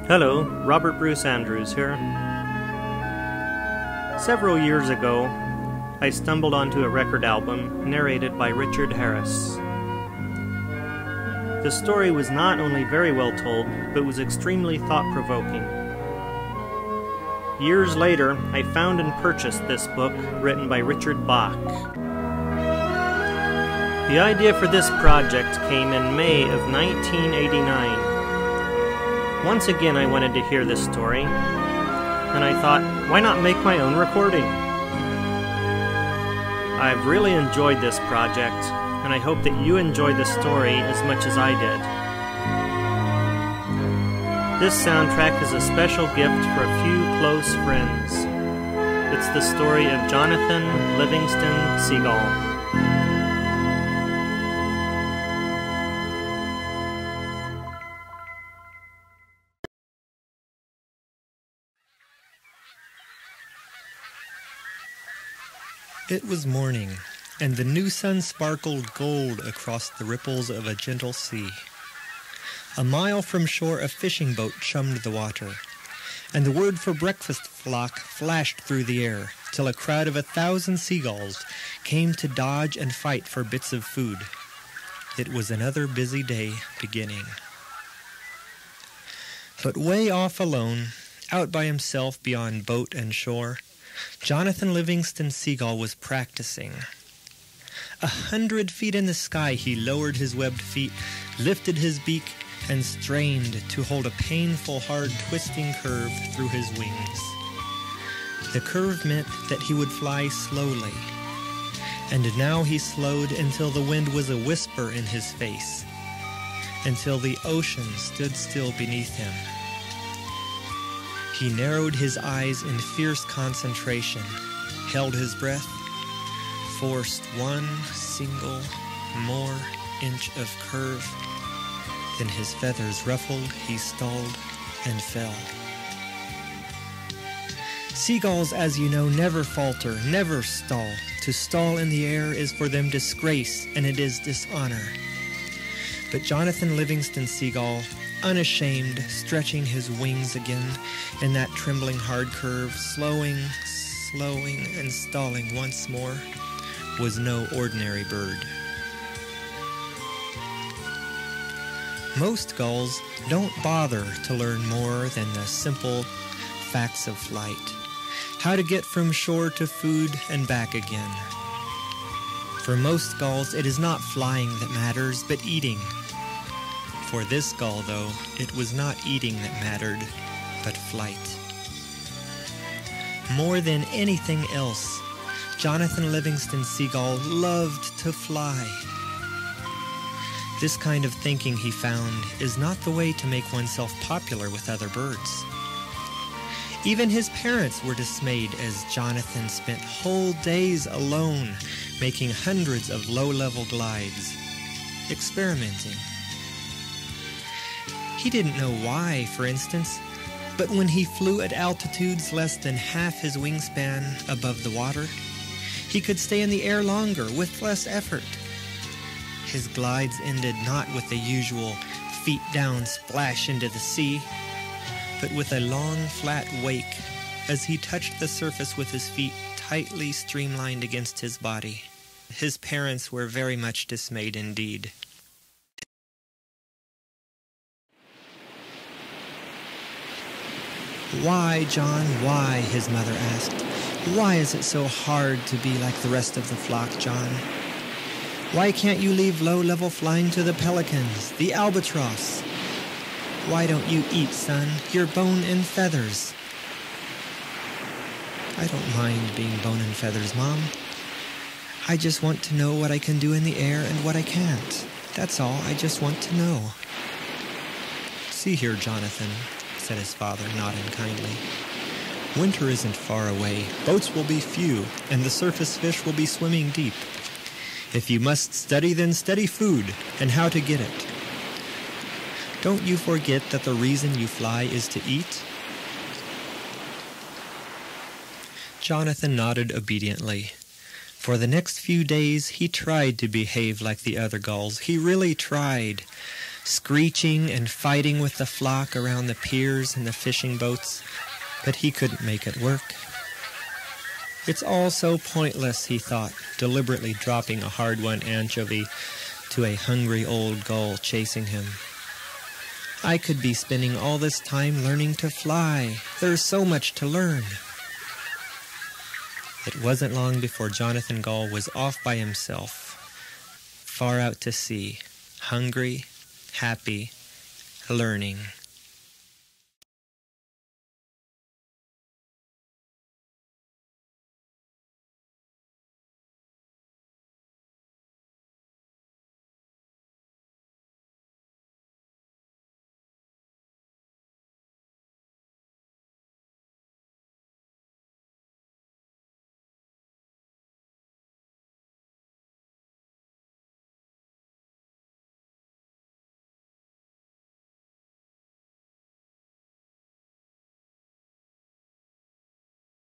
Hello, Robert Bruce Andrews here. Several years ago, I stumbled onto a record album narrated by Richard Harris. The story was not only very well told, but was extremely thought-provoking. Years later, I found and purchased this book written by Richard Bach. The idea for this project came in May of 1989. Once again, I wanted to hear this story, and I thought, why not make my own recording? I've really enjoyed this project, and I hope that you enjoy the story as much as I did. This soundtrack is a special gift for a few close friends. It's the story of Jonathan Livingston Seagull. It was morning, and the new sun sparkled gold across the ripples of a gentle sea. A mile from shore a fishing boat chummed the water, and the word for breakfast flock flashed through the air, till a crowd of 1,000 seagulls came to dodge and fight for bits of food. It was another busy day beginning. But way off alone, out by himself beyond boat and shore, Jonathan Livingston Seagull was practicing. 100 feet in the sky he lowered his webbed feet, lifted his beak, and strained to hold a painful, hard, twisting curve through his wings. The curve meant that he would fly slowly, and now he slowed until the wind was a whisper in his face, until the ocean stood still beneath him. He narrowed his eyes in fierce concentration, held his breath, forced one single more inch of curve. Then his feathers ruffled, he stalled, and fell. Seagulls, as you know, never falter, never stall. To stall in the air is for them disgrace, and it is dishonor. But Jonathan Livingston Seagull, unashamed, stretching his wings again in that trembling hard curve, slowing, and stalling once more, was no ordinary bird. Most gulls don't bother to learn more than the simple facts of flight, how to get from shore to food and back again. For most gulls, it is not flying that matters, but eating. For this gull, though, it was not eating that mattered, but flight. More than anything else, Jonathan Livingston Seagull loved to fly. This kind of thinking, he found, is not the way to make oneself popular with other birds. Even his parents were dismayed as Jonathan spent whole days alone, making hundreds of low-level glides, experimenting. He didn't know why, for instance, but when he flew at altitudes less than half his wingspan above the water, he could stay in the air longer with less effort. His glides ended not with the usual feet-down splash into the sea, but with a long, flat wake as he touched the surface with his feet tightly streamlined against his body. His parents were very much dismayed indeed. "Why, John, why?" his mother asked. "Why is it so hard to be like the rest of the flock, John? Why can't you leave low-level flying to the pelicans, the albatross? Why don't you eat, son, your bone and feathers?" "I don't mind being bone and feathers, Mom. I just want to know what I can do in the air and what I can't. That's all. I just want to know." "See here, Jonathan," said his father, nodding kindly. "Winter isn't far away. Boats will be few, and the surface fish will be swimming deep. If you must study, then study food and how to get it. Don't you forget that the reason you fly is to eat?" Jonathan nodded obediently. For the next few days he tried to behave like the other gulls. He really tried. screeching and fighting with the flock around the piers and the fishing boats, but he couldn't make it work. It's all so pointless, he thought, deliberately dropping a hard-won anchovy to a hungry old gull chasing him. I could be spending all this time learning to fly. There's so much to learn. It wasn't long before Jonathan Gull was off by himself, far out to sea, hungry, happy, learning.